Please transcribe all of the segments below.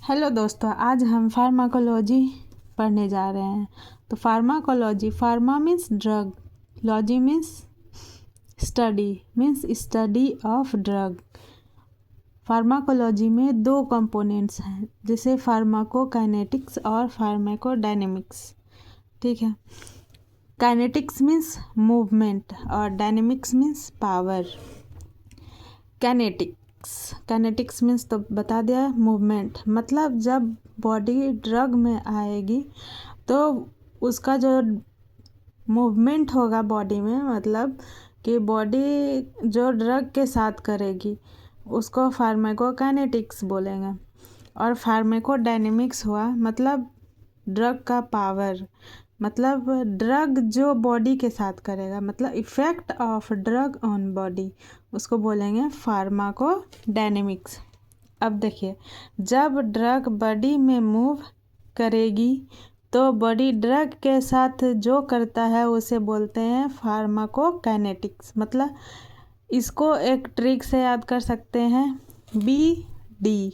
Hello दोस्तों, आज हम फार्माकोलॉजी पढ़ने जा रहे हैं। तो pharmacology, pharma means drug, logy means study of drug. Pharmacology में दो कंपोनेंट्स हैं, जैसे फार्माकोकाइनेटिक्स और फार्माकोडायनेमिक्स। ठीक है, काइनेटिक्स मीन्स मूवमेंट और dynamics means power. Kinetics means तो बता दिया, मूवमेंट मतलब जब बॉडी ड्रग में आएगी तो उसका जो मूवमेंट होगा बॉडी में, मतलब कि बॉडी जो ड्रग के साथ करेगी उसको फार्माकोकाइनेटिक्स बोलेंगे। और फार्माकोडायनेमिक्स हुआ मतलब ड्रग का पावर, मतलब ड्रग जो बॉडी के साथ करेगा, मतलब effect of drug on body, उसको बोलेंगे फार्माकोडायनेमिक्स। अब देखिए, जब ड्रग बॉडी में मूव करेगी तो बॉडी ड्रग के साथ जो करता है उसे बोलते हैं फार्माकोकाइनेटिक्स। मतलब इसको एक ट्रिक से याद कर सकते हैं, BD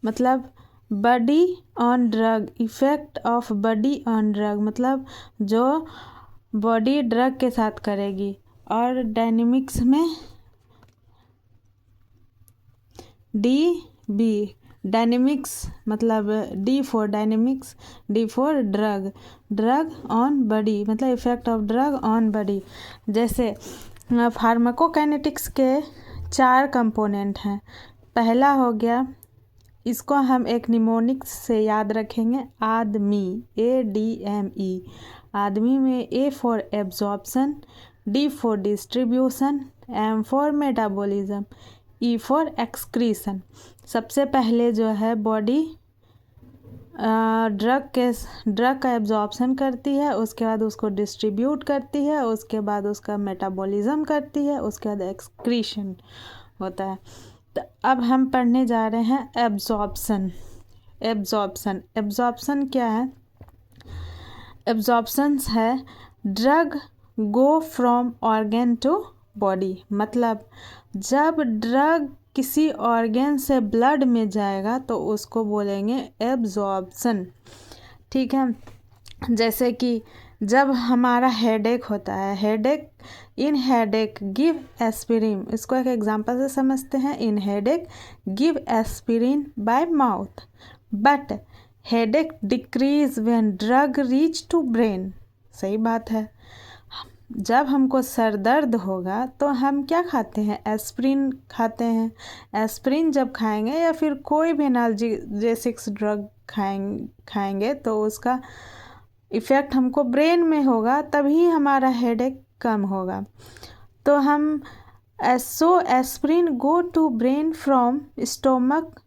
मतलब body on drug, effect of body on drug, मतलब जो बॉडी ड्रग के साथ करेगी। और डायनेमिक्स में DB, डायनेमिक्स मतलब D for dynamics, D for drug on body, मतलब effect of drug on body. जैसे फार्माकोकाइनेटिक्स के 4 कंपोनेंट हैं। पहला हो गया, इसको हम एक निमोनिक्स से याद रखेंगे, आदमी, ADME। आदमी में A for absorption, D for distribution, M for metabolism, E for excretion. सबसे पहले जो है बॉडी ड्रग का एब्जॉर्प्शन करती है, उसके बाद उसको डिस्ट्रीब्यूट करती है, उसके बाद उसका मेटाबॉलिज्म करती है, उसके बाद एक्सक्रीशन होता है। तो अब हम पढ़ने जा रहे हैं एब्जॉर्प्शन क्या है? एब्जॉर्प्शंस है drug go from organ to body, मतलब जब ड्रग किसी ऑर्गन से ब्लड में जाएगा तो उसको बोलेंगे एब्जॉर्प्शन। ठीक है, जैसे कि जब हमारा हेडेक होता है, इन हेडेक गिव एस्पिरिन, इसको एक एग्जांपल से समझते हैं। In headache give aspirin by mouth, but headache decrease when drug reach to brain. सही बात है, जब हमको सर दर्द होगा तो हम क्या खाते हैं? एस्पिरिन खाते हैं। एस्पिरिन जब खाएंगे या फिर कोई भी एनाल्जेसिक्स ड्रग खाएंगे तो उसका इफ़ेक्ट हमको ब्रेन में होगा, तभी हमारा हेडेक कम होगा। तो हम aspirin go to brain from stomach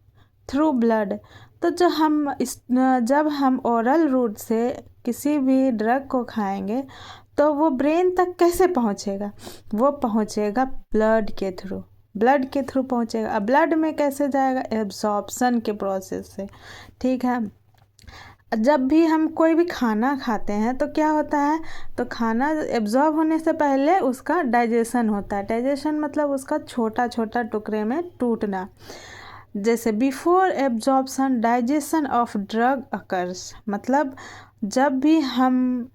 through blood. तो जब हम ओरल रूट से किसी भी ड्रग को खाएंगे तो वो ब्रेन तक कैसे पहुंचेगा? वो पहुंचेगा ब्लड के थ्रू पहुंचेगा। अब ब्लड में कैसे जाएगा? एब्जॉर्प्शन के प्रोसेस से। ठीक है, जब भी हम कोई भी खाना खाते हैं तो क्या होता है? तो खाना एब्जॉर्ब होने से पहले उसका डाइजेशन होता है। डाइजेशन मतलब उसका छोटा छोटा टुकड़े में टूटना। जैसे before absorption digestion of drug occurs, मतलब जब भी हम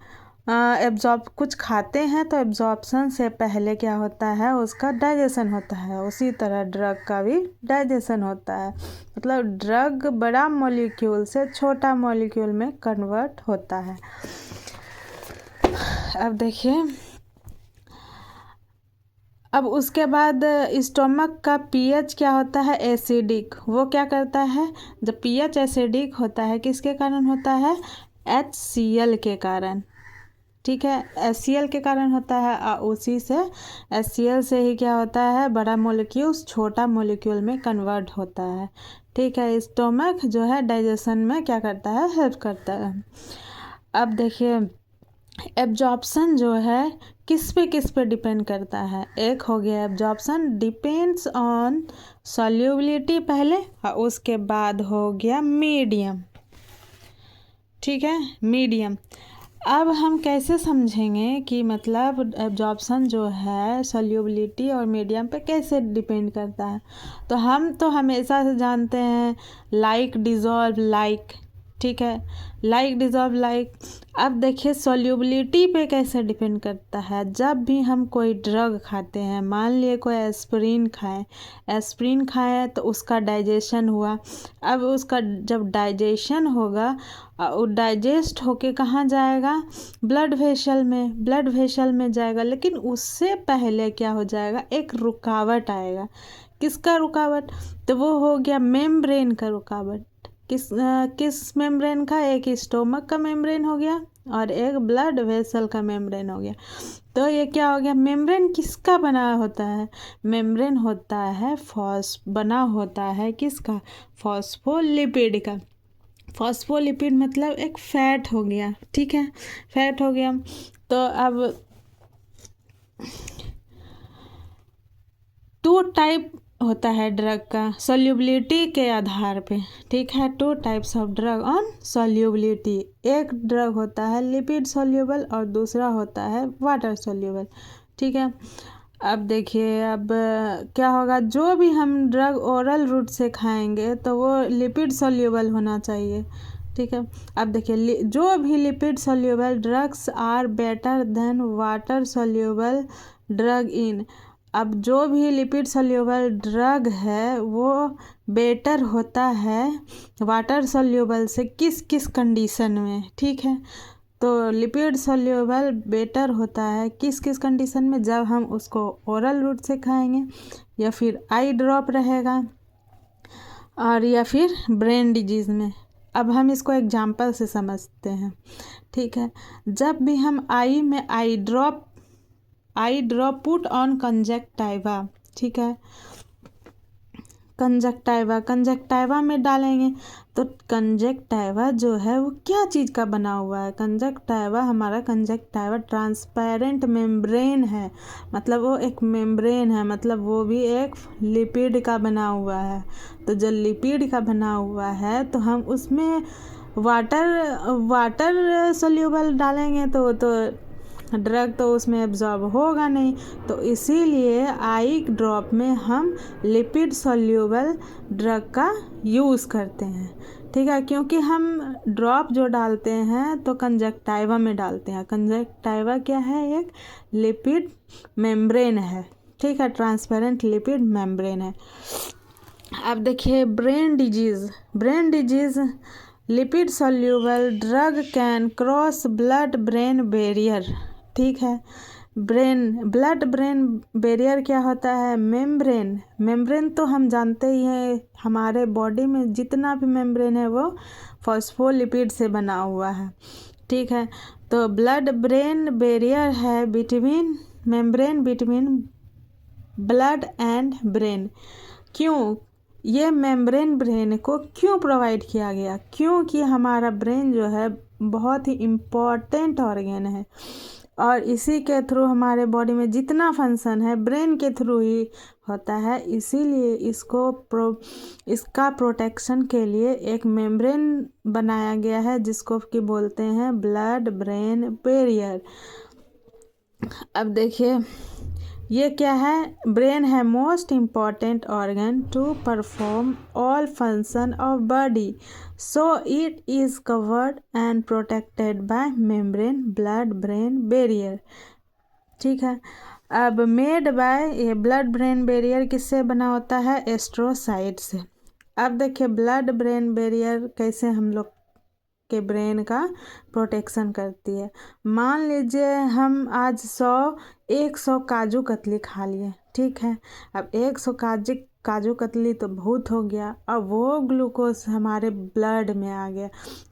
कुछ खाते हैं तो एब्जॉर्प्शन से पहले क्या होता है? उसका डाइजेशन होता है। उसी तरह ड्रग का भी डाइजेशन होता है, मतलब ड्रग बड़ा मॉलिक्यूल से छोटा मॉलिक्यूल में कन्वर्ट होता है। अब देखिए, अब उसके बाद स्टोमक का pH क्या होता है? एसिडिक। वो क्या करता है? जब pH एसिडिक होता है, किसके कारण होता है? HCl के कारण। ठीक है, HCl के कारण होता है। उसी से HCl से ही क्या होता है? बड़ा मॉलिक्यूल छोटा मॉलिक्यूल में कन्वर्ट होता है। ठीक है, स्टोमक जो है डाइजेशन में क्या करता है? हेल्प करता है। अब देखिए, एब्जॉर्प्शन जो है किस पे डिपेंड करता है? एक हो गया एब्जॉर्प्शन डिपेंड्स ऑन सॉल्युबिलिटी पहले, और उसके बाद हो गया मीडियम। ठीक है, मीडियम अब हम कैसे समझेंगे कि मतलब एब्जॉर्प्शन जो है सॉल्युबिलिटी और मीडियम पे कैसे डिपेंड करता है। तो हम तो हमेशा से जानते हैं लाइक डिज़ोल्व लाइक, ठीक है, लाइक डिज़ोल्व लाइक। अब देखिए सॉल्युबिलिटी पे कैसे डिपेंड करता है। जब भी हम कोई ड्रग खाते हैं, मान लिए कोई एस्प्रिन खाएं तो उसका डाइजेशन हुआ। अब उसका जब डाइजेशन होगा वो डाइजेस्ट होके कहाँ जाएगा, ब्लड वेसल में जाएगा। लेकिन उससे पहले क्या हो जाएगा, एक रुकावट आएगा। किसका रुकावट, तो वो हो गया मेम्ब्रेन का रुकावट। किस मेम्ब्रेन का, एक स्टोमक का मेम्ब्रेन हो गया और एक ब्लड वेसल का मेम्ब्रेन हो गया। तो ये क्या हो गया, मेम्ब्रेन किसका बना होता है, मेम्ब्रेन होता है बना होता है किसका, फॉस्फोलिपिड का। फॉस्फोलिपिड मतलब एक फैट हो गया, ठीक है, फैट हो गया। तो अब 2 टाइप होता है ड्रग का सॉल्युबिलिटी के आधार पे, ठीक है। 2 types of drug on solubility. एक ड्रग होता है लिपिड सॉल्युबल और दूसरा होता है वाटर सॉल्युबल, ठीक है। अब देखिए अब क्या होगा, जो भी हम ड्रग ओरल रूट से खाएंगे तो वो लिपिड सॉल्युबल होना चाहिए, ठीक है। अब देखिए जो भी lipid soluble drugs are better than water soluble drug in. अब जो भी लिपिड सॉल्युबल ड्रग है वो बेटर होता है वाटर सॉल्युबल से किस किस कंडीशन में, ठीक है। तो लिपिड सॉल्युबल बेटर होता है किस किस कंडीशन में, जब हम उसको ओरल रूट से खाएंगे या फिर आई ड्रॉप रहेगा और या फिर ब्रेन डिजीज़ में। अब हम इसको एग्जांपल से समझते हैं, ठीक है। जब भी हम आई ड्रॉप पुट ऑन कंजक्टाइवा, ठीक है, कंजक्टाइवा में डालेंगे तो कंजक्टाइवा जो है वो क्या चीज़ का बना हुआ है, हमारा कंजक्टाइवा ट्रांसपेरेंट मेम्ब्रेन है, मतलब वो एक मेम्ब्रेन है, मतलब वो भी एक लिपिड का बना हुआ है। तो जो लिपिड का बना हुआ है तो हम उसमें वाटर सोल्यूबल डालेंगे तो ड्रग तो उसमें एब्जॉर्ब होगा नहीं। तो इसीलिए आई ड्रॉप में हम लिपिड सॉल्यूबल ड्रग का यूज़ करते हैं, ठीक है। क्योंकि हम ड्रॉप जो डालते हैं तो कंजक्टाइवा में डालते हैं। कंजक्टाइवा क्या है, एक लिपिड मेम्ब्रेन है, ठीक है, ट्रांसपेरेंट लिपिड मेम्ब्रेन है। अब देखिए brain disease lipid soluble drug can cross blood brain barrier, ठीक है। ब्लड ब्रेन बैरियर क्या होता है, मेम्ब्रेन तो हम जानते ही हैं, हमारे बॉडी में जितना भी मेम्ब्रेन है वो फॉस्फोलिपिड से बना हुआ है, ठीक है। तो ब्लड ब्रेन बैरियर है बिटवीन ब्लड एंड ब्रेन। क्यों ये मेम्ब्रेन ब्रेन को क्यों प्रोवाइड किया गया, क्योंकि हमारा ब्रेन जो है बहुत ही इम्पॉर्टेंट ऑर्गन है और इसी के थ्रू हमारे बॉडी में जितना फंक्शन है ब्रेन के थ्रू ही होता है। इसीलिए इसका प्रोटेक्शन के लिए एक मेम्ब्रेन बनाया गया है जिसको कि बोलते हैं ब्लड ब्रेन बैरियर। अब देखिए ये क्या है, ब्रेन है most important organ to perform all function of body, so it is covered and protected by membrane blood brain barrier, ठीक है। अब मेड बाय ये ब्लड ब्रेन बैरियर किससे बना होता है, एस्ट्रोसाइट से। अब देखिए ब्लड ब्रेन बैरियर कैसे हम लोग के ब्रेन का प्रोटेक्शन करती है। मान लीजिए हम आज 100 काजू कतली खा लिए, ठीक है। अब 100 काजू कतली तो बहुत हो गया, अब वो ग्लूकोज हमारे ब्लड में आ गया,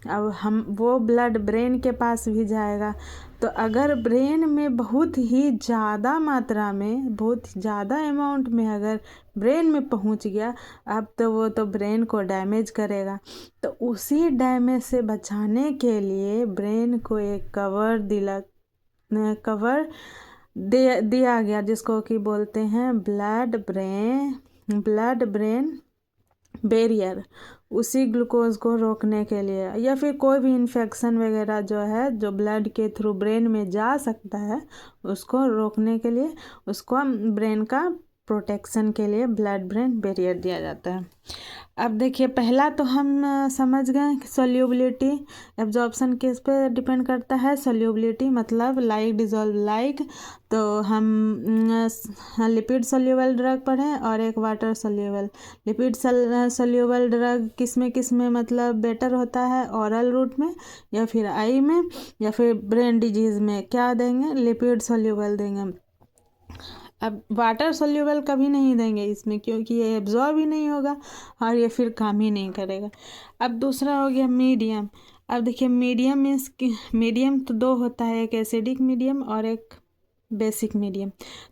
अब हम वो ब्लड ब्रेन के पास भी जाएगा। तो अगर ब्रेन में बहुत ही ज़्यादा मात्रा में, बहुत ज़्यादा अमाउंट में अगर ब्रेन में पहुंच गया, अब तो वो तो ब्रेन को डैमेज करेगा। तो उसी डैमेज से बचाने के लिए ब्रेन को एक कवर दिया गया जिसको कि बोलते हैं ब्लड ब्रेन बैरियर। उसी ग्लूकोज को रोकने के लिए, या फिर कोई भी इन्फेक्शन वगैरह जो है जो ब्लड के थ्रू ब्रेन में जा सकता है उसको रोकने के लिए, उसको ब्रेन का प्रोटेक्शन के लिए ब्लड ब्रेन बैरियर दिया जाता है। अब देखिए, पहला तो हम समझ गए कि सोल्यूबिलिटी एब्जॉर्प्शन किस पे डिपेंड करता है। सोल्यूबिलिटी मतलब लाइक डिजॉल्व लाइक, तो हम लिपिड सोल्यूबल ड्रग पढ़ें और एक water soluble. Lipid soluble drug किस में मतलब बेटर होता है, ऑरल रूट में या फिर आई में या फिर ब्रेन डिजीज़ में क्या देंगे, लिपिड सोल्यूबल देंगे। अब वाटर सोल्यूबल कभी नहीं देंगे इसमें, क्योंकि ये एब्जॉर्ब ही नहीं होगा और ये फिर काम ही नहीं करेगा। अब दूसरा हो गया मीडियम। अब देखिए, मीडियम मीन्स मीडियम तो दो होता है, एक एसिडिक मीडियम और एक बेसिक मीडियम।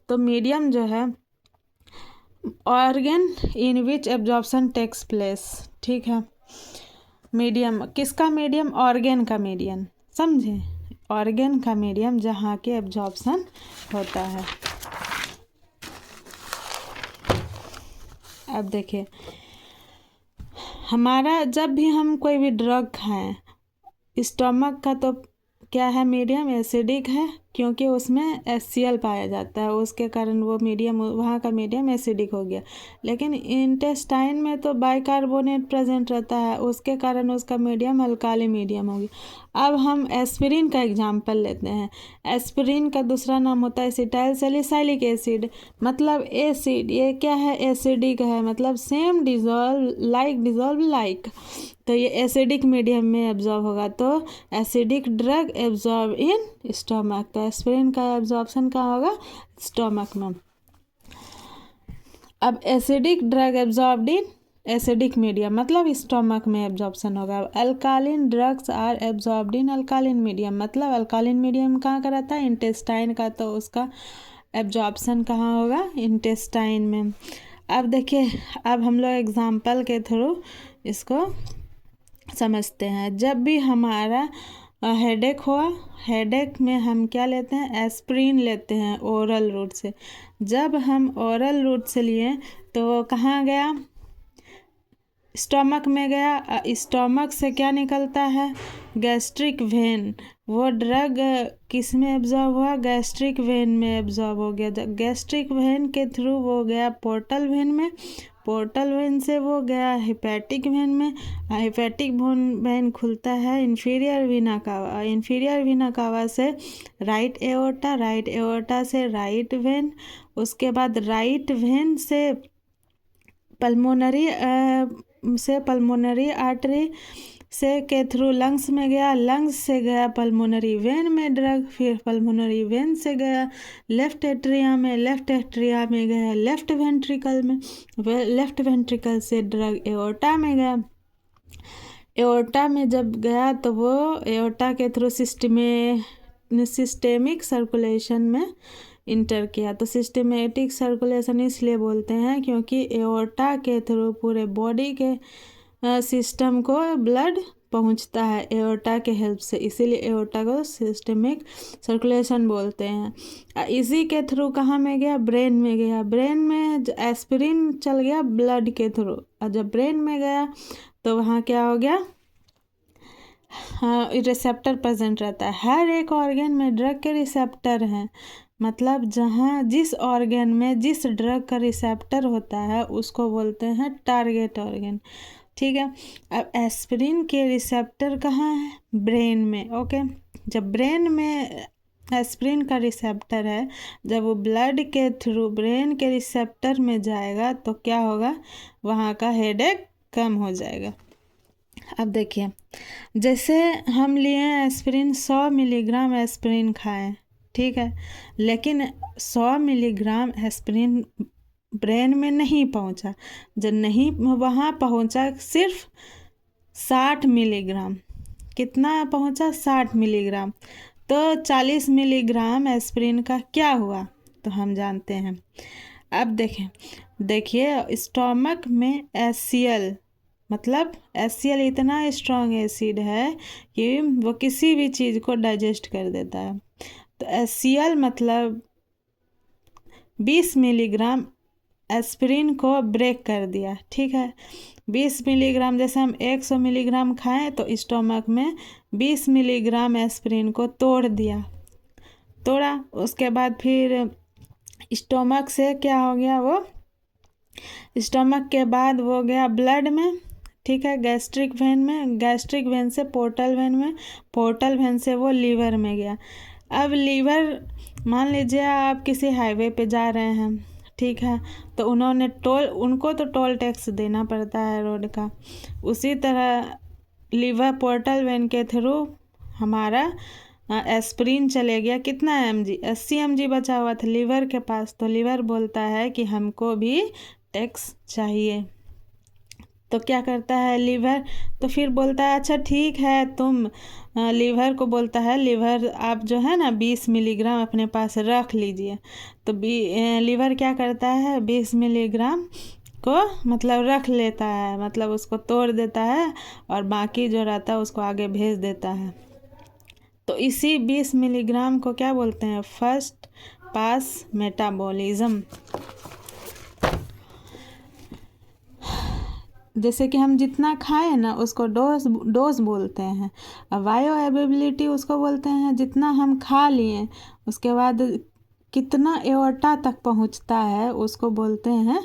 तो मीडियम जो है organ in which absorption takes place, ठीक है। मीडियम किसका मीडियम, ऑर्गन का मीडियम, समझे, ऑर्गन का मीडियम जहाँ के एब्जॉर्प्शन होता है। अब देखिए, हमारा जब भी हम कोई भी ड्रग खाएं, स्टमक का तो क्या है, मीडियम एसिडिक है, क्योंकि उसमें HCl पाया जाता है, उसके कारण वो मीडियम, वहाँ का मीडियम एसिडिक हो गया। लेकिन इंटेस्टाइन में तो बाइकार्बोनेट प्रेजेंट रहता है, उसके कारण उसका मीडियम अल्काली मीडियम हो गया। अब हम एस्पिरिन का एग्जांपल लेते हैं। एस्पिरिन का दूसरा नाम होता है एसिटाइल सैलिसाइलिक एसिड, मतलब एसिड, ये क्या है, एसिडिक है, मतलब सेम डिजॉल्व लाइक, तो ये एसिडिक मीडियम में एब्जॉर्ब होगा, तो acidic drug absorb in stomach, तो एस्पिरिन का एब्जॉर्प्शन कहाँ होगा, स्टमक में। अब acidic drug absorbed in acidic medium, मतलब स्टमक में एब्जॉर्प्शन होगा। Alkaline drugs are absorbed in alkaline medium, मतलब अल्कालिन मीडियम कहाँ का रहता है, इंटेस्टाइन का, तो उसका एब्जॉर्प्शन कहाँ होगा, इंटेस्टाइन में। अब देखिए, अब हम लोग एग्जाम्पल के थ्रू इसको समझते हैं। जब भी हमारा हेडेक हुआ, हेडेक में हम क्या लेते हैं, एस्प्रिन लेते हैं ओरल रूट से। जब हम ओरल रूट से लिए तो कहाँ गया, स्टमक में गया। स्टमक से क्या निकलता है, गैस्ट्रिक वेन, वो ड्रग किस में एब्जॉर्ब हुआ, गैस्ट्रिक वेन में एब्जॉर्ब हो गया। गैस्ट्रिक वेन के थ्रू वो गया पोर्टल वेन में, पोर्टल वेन से वो गया हेपेटिक वेन में, हेपेटिक वेन खुलता है इन्फीरियर वीना कावा, इन्फीरियर वीना कावा से राइट एओर्टा, राइट एओर्टा से राइट वेन, उसके बाद राइट वेन से पल्मोनरी आर्टरी से के थ्रू लंग्स में गया, लंग्स से गया पल्मोनरी वेन में ड्रग, फिर पल्मोनरी वेन से गया लेफ्ट एट्रिया में, लेफ्ट एट्रिया में गया लेफ्ट वेंट्रिकल में, लेफ्ट वेंट्रिकल से ड्रग एओर्टा में गया। एओर्टा में जब गया तो वो एओर्टा के थ्रू सिस्टेमिक सर्कुलेशन में इंटर किया। तो सिस्टेमेटिक सर्कुलेशन इसलिए बोलते हैं क्योंकि एओर्टा के थ्रू पूरे बॉडी के सिस्टम को ब्लड पहुंचता है एओर्टा के हेल्प से, इसीलिए एओर्टा को सिस्टेमिक सर्कुलेशन बोलते हैं। इसी के थ्रू कहाँ में गया, ब्रेन में गया। ब्रेन में एस्पिरिन चल गया ब्लड के थ्रू, और जब ब्रेन में गया तो वहाँ क्या हो गया, हाँ, रिसेप्टर प्रेजेंट रहता है। हर एक ऑर्गन में ड्रग के रिसेप्टर हैं, मतलब जहाँ जिस ऑर्गन में जिस ड्रग का रिसेप्टर होता है उसको बोलते हैं टारगेट ऑर्गन, ठीक है। अब एस्पिरिन के रिसेप्टर कहाँ है, ब्रेन में, ओके। जब ब्रेन में एस्पिरिन का रिसेप्टर है, जब वो ब्लड के थ्रू ब्रेन के रिसेप्टर में जाएगा तो क्या होगा, वहाँ का हेडेक कम हो जाएगा। अब देखिए, जैसे हम लिए एस्पिरिन, 100 मिलीग्राम एस्पिरिन खाएं, ठीक है, लेकिन 100 मिलीग्राम एस्पिरिन ब्रेन में नहीं पहुंचा, जब नहीं वहाँ पहुंचा, सिर्फ 60 मिलीग्राम, कितना पहुंचा, 60 मिलीग्राम, तो 40 मिलीग्राम एस्पिरिन का क्या हुआ, तो हम जानते हैं। अब देखिए स्टोमक में HCl, मतलब HCl इतना स्ट्रॉन्ग एसिड है कि वो किसी भी चीज़ को डाइजेस्ट कर देता है। तो HCl मतलब 20 मिलीग्राम एस्पिरिन को ब्रेक कर दिया, ठीक है। 20 मिलीग्राम, जैसे हम 100 मिलीग्राम खाएं तो स्टोमक में 20 मिलीग्राम एस्पिरिन को तोड़ा। उसके बाद फिर स्टोमक से क्या हो गया, वो स्टोमक के बाद वो गया ब्लड में, ठीक है, गैस्ट्रिक वेन में, गैस्ट्रिक वेन से पोर्टल वेन में, पोर्टल वेन से वो लीवर में गया। अब लीवर, मान लीजिए आप किसी हाईवे पे जा रहे हैं, ठीक है, तो उनको तो टोल टैक्स देना पड़ता है रोड का। उसी तरह लीवर पोर्टल वेन के थ्रू हमारा एस्पिरिन चले गया, कितना mg, 80 mg बचा हुआ था लीवर के पास, तो लीवर बोलता है कि हमको भी टैक्स चाहिए। तो क्या करता है लीवर, तो फिर बोलता है अच्छा ठीक है, तुम लीवर को बोलता है, लीवर आप जो है ना 20 मिलीग्राम अपने पास रख लीजिए। तो लीवर क्या करता है, 20 मिलीग्राम को मतलब रख लेता है, मतलब उसको तोड़ देता है और बाकी जो रहता है उसको आगे भेज देता है। तो इसी 20 मिलीग्राम को क्या बोलते हैं, फर्स्ट पास मेटाबॉलिज्म। जैसे कि हम जितना खाएं ना उसको डोज बोलते हैं। अब बायो अवेलेबिलिटी उसको बोलते हैं जितना हम खा लिए उसके बाद कितना एओर्टा तक पहुंचता है उसको बोलते हैं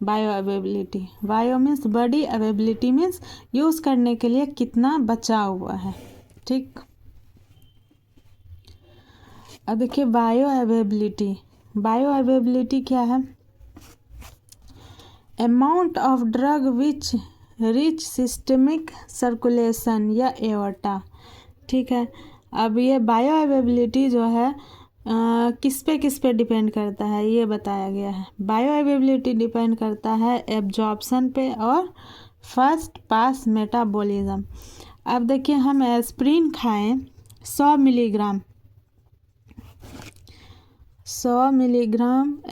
bio availability. Bio means body, availability means use करने के लिए कितना बचा हुआ है, ठीक। अब देखिए बायो अवेलेबिलिटी क्या है, amount of drug which rich systemic circulation या एओर्टा, ठीक है। अब ये बायो अवेलेबिलिटी जो है किस पे डिपेंड करता है ये बताया गया है। बायो अवेलेबिलिटी डिपेंड करता है एब्जॉर्प्शन पे और फर्स्ट पास मेटाबॉलिज्म। अब देखिए हम एस्पिरिन खाएं 100 मिलीग्राम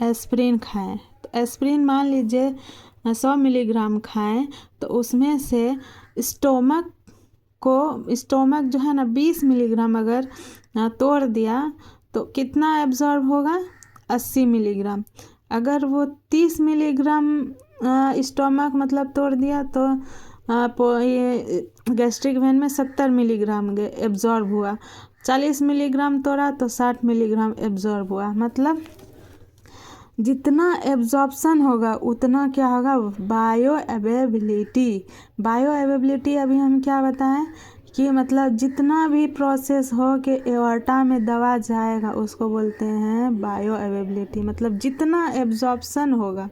एस्पिरिन खाएं, तो एस्पिरिन मान लीजिए 100 मिलीग्राम खाएं तो उसमें से स्टोमक जो है ना 20 मिलीग्राम अगर तोड़ दिया तो कितना एब्जॉर्ब होगा, 80 मिलीग्राम। अगर वो 30 मिलीग्राम स्टोमक मतलब तोड़ दिया तो ये गैस्ट्रिक वेन में 70 मिलीग्राम एब्जॉर्ब हुआ। 40 मिलीग्राम तोड़ा तो 60 मिलीग्राम एब्जॉर्ब हुआ। मतलब जितना एब्जॉर्प्शन होगा उतना क्या होगा, बायो अवेलेबिलिटी। अभी हम क्या बताएं कि मतलब जितना भी प्रोसेस हो कि एओर्टा में दवा जाएगा उसको बोलते हैं बायो अवेलेबिलिटी। मतलब जितना एब्जॉर्प्शन होगा,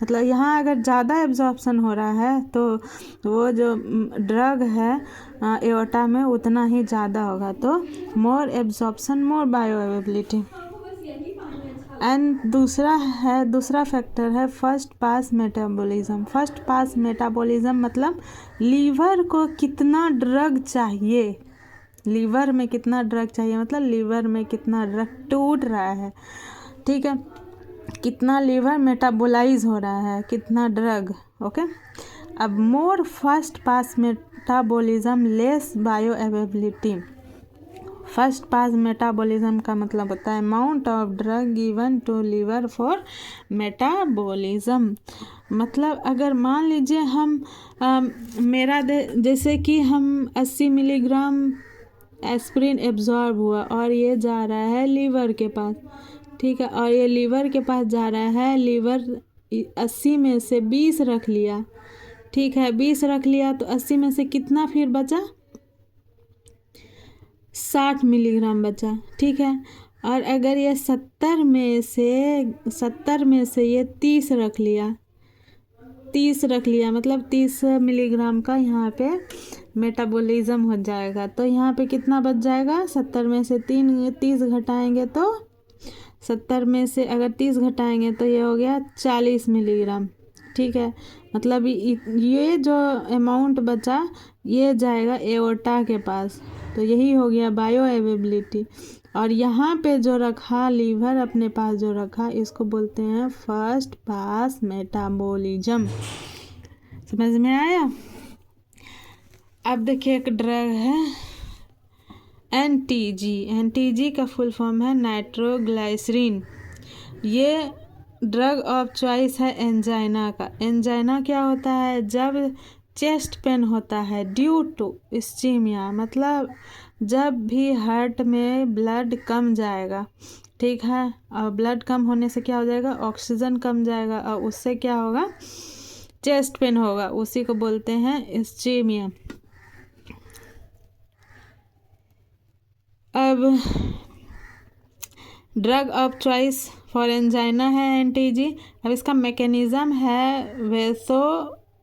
मतलब यहाँ अगर ज़्यादा एब्जॉर्प्शन हो रहा है तो वो जो ड्रग है एओर्टा में उतना ही ज़्यादा होगा, तो more absorption more bioavailability. And दूसरा फैक्टर है first pass metabolism. First pass metabolism मतलब लीवर को कितना ड्रग चाहिए, लीवर में कितना ड्रग चाहिए, मतलब लीवर में कितना ड्रग टूट रहा है, ठीक है, कितना लीवर मेटाबोलाइज हो रहा है, कितना ड्रग, ओके। अब more first pass metabolism less bioavailability. First pass metabolism का मतलब होता है amount of drug given to liver for metabolism. मतलब अगर मान लीजिए हम जैसे कि हम 80 मिलीग्राम एस्पिरिन एब्जॉर्ब हुआ और ये जा रहा है लीवर के पास, ठीक है, और ये लीवर के पास जा रहा है, लीवर 80 में से 20 रख लिया, ठीक है, 20 रख लिया तो 80 में से कितना फिर बचा, 60 मिलीग्राम बचा, ठीक है। और अगर ये 70 में से ये 30 रख लिया मतलब 30 मिलीग्राम का यहाँ पे मेटाबॉलिज्म हो जाएगा, तो यहाँ पे कितना बच जाएगा, 70 में से 30 घटाएंगे तो 70 में से अगर 30 घटाएंगे तो ये हो गया 40 मिलीग्राम, ठीक है। मतलब ये जो अमाउंट बचा ये जाएगा एओर्टा के पास, तो यही हो गया बायो अवेलेबिलिटी। और यहाँ पे जो रखा लीवर अपने पास जो रखा इसको बोलते हैं फर्स्ट पास मेटाबॉलिज्म। समझ में आया। अब देखिए एक ड्रग है एनटीजी का फुल फॉर्म है नाइट्रोग्लाइसरीन। ये ड्रग ऑफ चॉइस है एंजाइना का। एंजाइना क्या होता है, जब चेस्ट पेन होता है ड्यू टू इस्चीमिया, मतलब जब भी हार्ट में ब्लड कम जाएगा, ठीक है, और ब्लड कम होने से क्या हो जाएगा, ऑक्सीजन कम जाएगा और उससे क्या होगा, चेस्ट पेन होगा, उसी को बोलते हैं इस्चीमिया। अब drug of choice for angina है एंटीजी। अब इसका मैकेनिज़्म है वेसोडाइलेशन।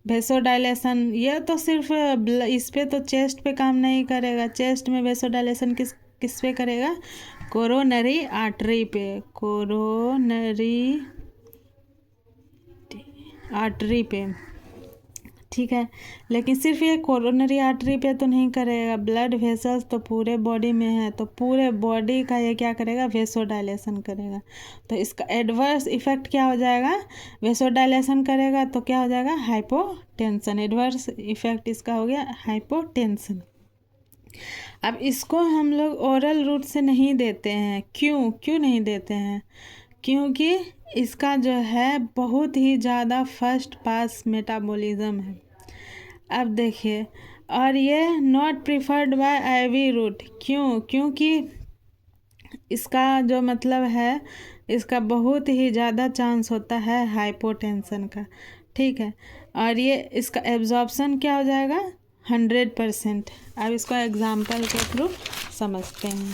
वेसोडाइलेशन ये तो सिर्फ इस पे तो चेस्ट पे काम नहीं करेगा, चेस्ट में वेसोडाइलेशन किस पे करेगा, कोरोनरी आर्टरी पे, कोरोनरी आर्टरी पे, ठीक है। लेकिन सिर्फ ये कोरोनरी आर्टरी पे तो नहीं करेगा, ब्लड वेसल्स तो पूरे बॉडी में है, तो पूरे बॉडी का ये क्या करेगा, वेसोडाइलेशन करेगा। तो इसका एडवर्स इफेक्ट क्या हो जाएगा, वेसोडाइलेशन करेगा तो क्या हो जाएगा, हाइपोटेंशन। एडवर्स इफेक्ट इसका हो गया हाइपोटेंशन। अब इसको हम लोग ओरल रूट से नहीं देते हैं, क्यों नहीं देते हैं, क्योंकि इसका जो है बहुत ही ज़्यादा फर्स्ट पास मेटाबॉलिज्म है। अब देखिए, और ये not preferred bye IV route, क्योंकि इसका जो मतलब है, इसका बहुत ही ज़्यादा चांस होता है हाइपोटेंशन का, ठीक है। और ये इसका एब्जॉर्प्शन क्या हो जाएगा, 100%। अब इसको एग्जाम्पल के थ्रू समझते हैं।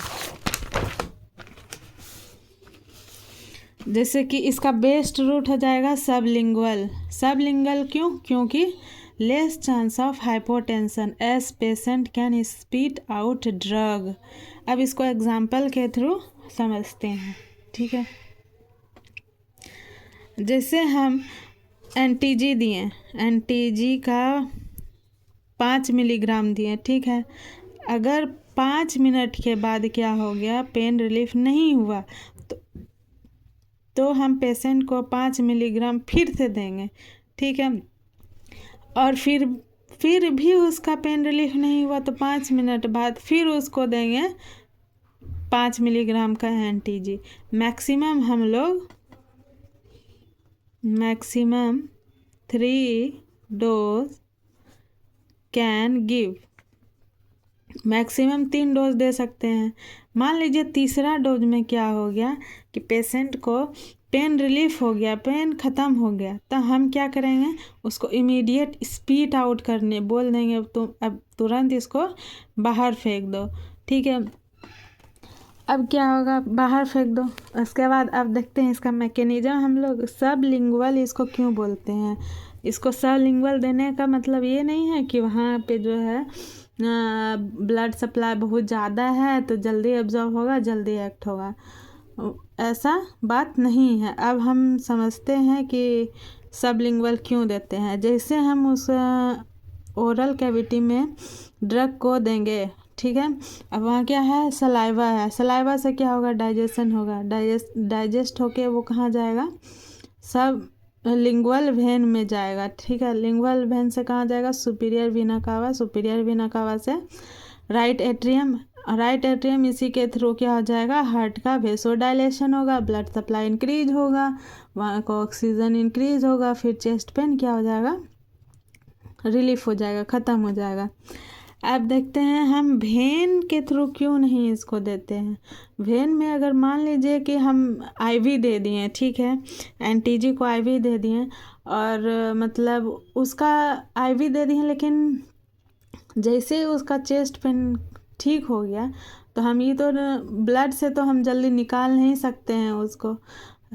जैसे कि इसका बेस्ट रूट हो जाएगा सबलिंगुअल क्योंकि less chance of hypotension as patient can spit out drug. अब इसको एग्जाम्पल के थ्रू समझते हैं, ठीक है। जैसे हम एंटीजी दिए, एंटीजी का 5 मिलीग्राम दिए, ठीक है। अगर 5 मिनट के बाद क्या हो गया, पेन रिलीफ नहीं हुआ, तो हम पेशेंट को 5 मिलीग्राम फिर से देंगे, ठीक है। और फिर भी उसका पेन रिलीफ नहीं हुआ तो 5 मिनट बाद फिर उसको देंगे 5 मिलीग्राम का एंटीजी। Maximum 3 dose can give, maximum 3 dose दे सकते हैं। मान लीजिए तीसरा डोज में क्या हो गया कि पेशेंट को पेन रिलीफ हो गया, पेन ख़त्म हो गया, तो हम क्या करेंगे, उसको इमीडिएट स्पीट आउट करने बोल देंगे, तो अब तुरंत इसको बाहर फेंक दो, ठीक है। अब क्या होगा, बाहर फेंक दो। उसके बाद अब देखते हैं इसका मैकेनिज्म। हम लोग सबलिंगुअल इसको क्यों बोलते हैं, इसको सबलिंगुअल देने का मतलब ये नहीं है कि वहाँ पे जो है ब्लड सप्लाई बहुत ज़्यादा है तो जल्दी एब्जॉर्ब होगा, जल्दी एक्ट होगा, ऐसा बात नहीं है। अब हम समझते हैं कि सबलिंगुअल क्यों देते हैं। जैसे हम उस ओरल कैविटी में ड्रग को देंगे, ठीक है। अब वहाँ क्या है, सलाइवा है, सलाइवा से क्या होगा, डाइजेशन होगा, डाइजेस्ट होके वो कहाँ जाएगा, सब लिंगुअल वेन में जाएगा, ठीक है। लिंगुअल वेन से कहाँ जाएगा, सुपीरियर वीना कावा, सुपीरियर वीना कावा से राइट एट्रियम, इसी के थ्रू क्या हो जाएगा, हार्ट का वेसोडाइलेशन होगा, ब्लड सप्लाई इंक्रीज होगा, वहाँ का ऑक्सीजन इंक्रीज होगा, फिर चेस्ट पेन क्या हो जाएगा, रिलीफ हो जाएगा, ख़त्म हो जाएगा। अब देखते हैं हम वेन के थ्रू क्यों नहीं इसको देते हैं। वेन में अगर मान लीजिए कि हम आईवी दे दिए, ठीक है, एंटीजी को आईवी दे दिए और मतलब उसका आईवी दे दिए, लेकिन जैसे उसका चेस्ट पेन ठीक हो गया तो हम ये तो ब्लड से तो हम जल्दी निकाल नहीं सकते हैं उसको,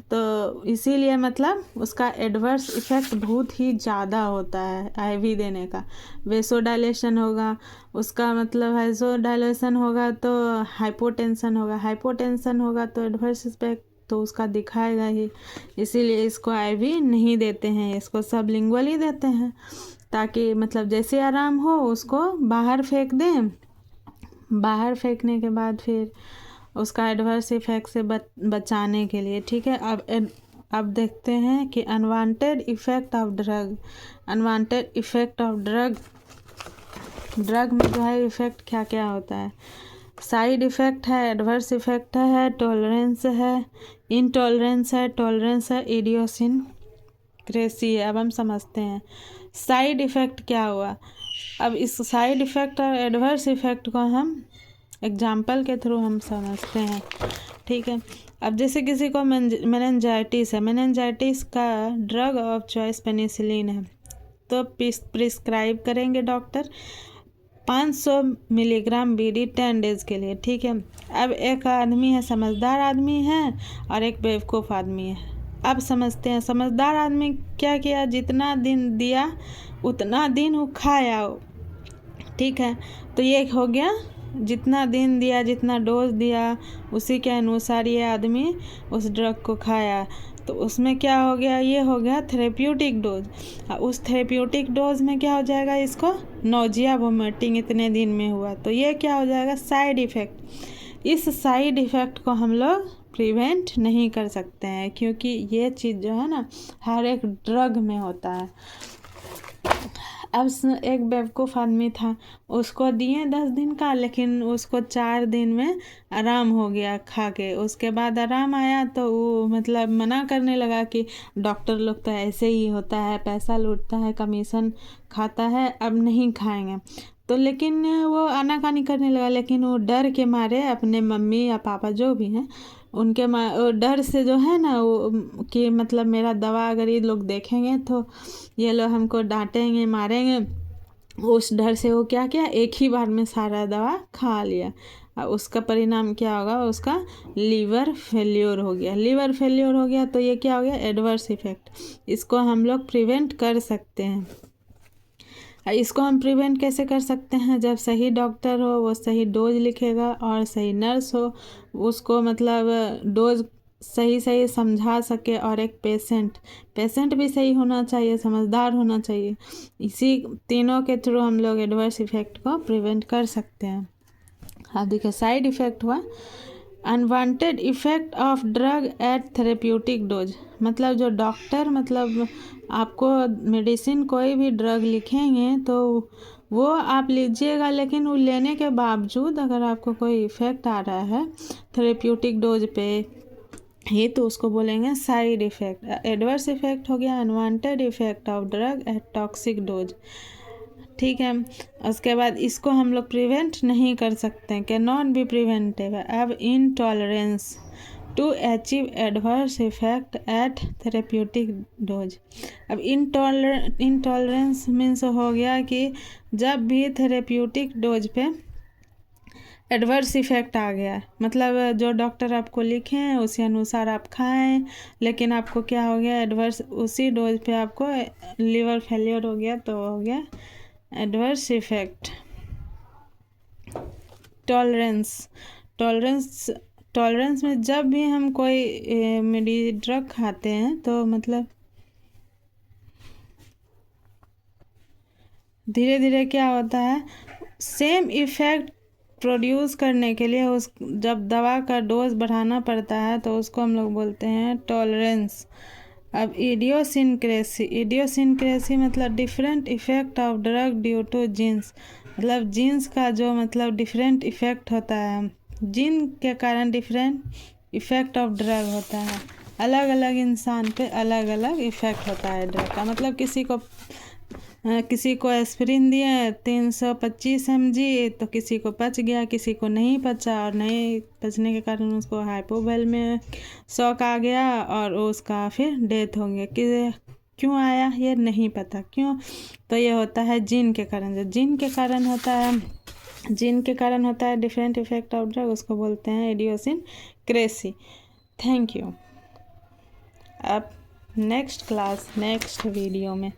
तो इसीलिए मतलब उसका एडवर्स इफ़ेक्ट बहुत ही ज़्यादा होता है आईवी देने का। वेसोडाइलेशन होगा, उसका मतलब वेसोडाइलेशन होगा तो हाइपोटेंशन होगा तो एडवर्स इफेक्ट तो उसका दिखाएगा ही, इसीलिए इसको आईवी नहीं देते हैं, इसको सबलिंगुअल ही देते हैं, ताकि मतलब जैसे आराम हो उसको बाहर फेंक दें, बाहर फेंकने के बाद फिर उसका एडवर्स इफेक्ट से बचाने के लिए, ठीक है। अब देखते हैं कि अनवांटेड इफ़ेक्ट ऑफ ड्रग में जो है इफ़ेक्ट क्या क्या होता है। साइड इफ़ेक्ट है, एडवर्स इफ़ेक्ट है, टॉलरेंस है, इनटॉलरेंस है, टॉलरेंस है, इडियोसिन क्रेसी है। अब हम समझते हैं साइड इफ़ेक्ट क्या हुआ। अब इस साइड इफ़ेक्ट और एडवर्स इफ़ेक्ट को हम एग्जाम्पल के थ्रू हम समझते हैं, ठीक है। अब जैसे किसी को मेनिंजाइटिस है, मेनिंजाइटिस का ड्रग ऑफ चॉइस पेनिसिलिन है, तो प्रिस्क्राइब करेंगे डॉक्टर 500 मिलीग्राम बीडी 10 डेज़ के लिए, ठीक है। अब एक आदमी है, समझदार आदमी है, और एक बेवकूफ़ आदमी है। अब समझते हैं समझदार आदमी क्या किया, जितना दिन दिया उतना दिन वो खाया, ठीक है। तो ये हो गया, जितना दिन दिया, जितना डोज दिया, उसी के अनुसार ये आदमी उस ड्रग को खाया। तो उसमें क्या हो गया, ये हो गया थेरेप्यूटिक डोज। उस थेरेप्यूटिक डोज में क्या हो जाएगा, इसको नोजिया वोमिटिंग इतने दिन में हुआ, तो ये क्या हो जाएगा, साइड इफ़ेक्ट। इस साइड इफ़ेक्ट को हम लोग प्रिवेंट नहीं कर सकते हैं, क्योंकि ये चीज़ जो है ना हर एक ड्रग में होता है। अब एक बेवकूफ़ आदमी था, उसको दिए 10 दिन का, लेकिन उसको 4 दिन में आराम हो गया खा के। उसके बाद आराम आया तो वो मतलब मना करने लगा कि डॉक्टर लोग तो ऐसे ही होता है, पैसा लूटता है, कमीशन खाता है, अब नहीं खाएंगे। तो लेकिन वो आनाकानी करने लगा, लेकिन वो डर के मारे अपने मम्मी या पापा जो भी हैं उनके डर से जो है ना वो कि मतलब मेरा दवा अगर ये लोग देखेंगे तो ये लोग हमको डांटेंगे, मारेंगे, उस डर से वो क्या किया, एक ही बार में सारा दवा खा लिया। उसका परिणाम क्या होगा, उसका लीवर फेल्योर हो गया। लीवर फेल्योर हो गया तो ये क्या हो गया, एडवर्स इफ़ेक्ट। इसको हम लोग प्रिवेंट कर सकते हैं। इसको हम प्रिवेंट कैसे कर सकते हैं, जब सही डॉक्टर हो, वो सही डोज लिखेगा, और सही नर्स हो, उसको मतलब डोज सही सही समझा सके, और एक पेशेंट भी सही होना चाहिए, समझदार होना चाहिए। इसी तीनों के थ्रू हम लोग एडवर्स इफ़ेक्ट को प्रिवेंट कर सकते हैं। अब देखिए साइड इफ़ेक्ट हुआ unwanted effect of drug eight therapeutic dose. मतलब जो डॉक्टर मतलब आपको मेडिसिन कोई भी ड्रग लिखेंगे तो वो आप लीजिएगा, लेकिन वो लेने के बावजूद अगर आपको कोई इफ़ेक्ट आ रहा है थेरेप्यूटिक डोज पे ये, तो उसको बोलेंगे साइड इफ़ेक्ट। एडवर्स इफ़ेक्ट हो गया unwanted effect of drug eight toxic dose, ठीक है। उसके बाद इसको हम लोग प्रिवेंट नहीं कर सकते, कैन नॉट बी प्रिवेंटेबल। अब intolerance to achieve adverse effect at therapeutic dose. अब इनटॉलरेंस मीन्स हो गया कि जब भी थेरेप्यूटिक डोज पे एडवर्स इफ़ेक्ट आ गया, मतलब जो डॉक्टर आपको लिखे हैं उसी अनुसार आप खाएं, लेकिन आपको क्या हो गया, एडवर्स उसी डोज पे आपको लीवर फेलियर हो गया, तो हो गया एडवर्स इफ़ेक्ट। टॉलरेंस में जब भी हम कोई ड्रग खाते हैं तो मतलब धीरे धीरे क्या होता है, सेम इफ़ेक्ट प्रोड्यूस करने के लिए जब दवा का डोज बढ़ाना पड़ता है तो उसको हम लोग बोलते हैं टॉलरेंस। अब इडियोसिनक्रेसी मतलब different effect of drug due to genes. मतलब जीन्स का जो मतलब डिफरेंट इफ़ेक्ट होता है, जीन के कारण डिफरेंट इफ़ेक्ट ऑफ ड्रग होता है। अलग अलग इंसान पे अलग अलग इफ़ेक्ट होता है ड्रग का। मतलब किसी को एस्पिरिन दिए 325 mg, तो किसी को पच गया, किसी को नहीं पचा, और नहीं पचने के कारण उसको हाइपोवेल में शॉक आ गया और उसका फिर डेथ हो गया। क्यों आया ये नहीं पता क्यों, तो ये होता है जीन के कारण। जो जीन के कारण होता है डिफरेंट इफेक्ट ऑफ ड्रग, उसको बोलते हैं इडियोसिनक्रेसी। Thank you. अब नेक्स्ट वीडियो में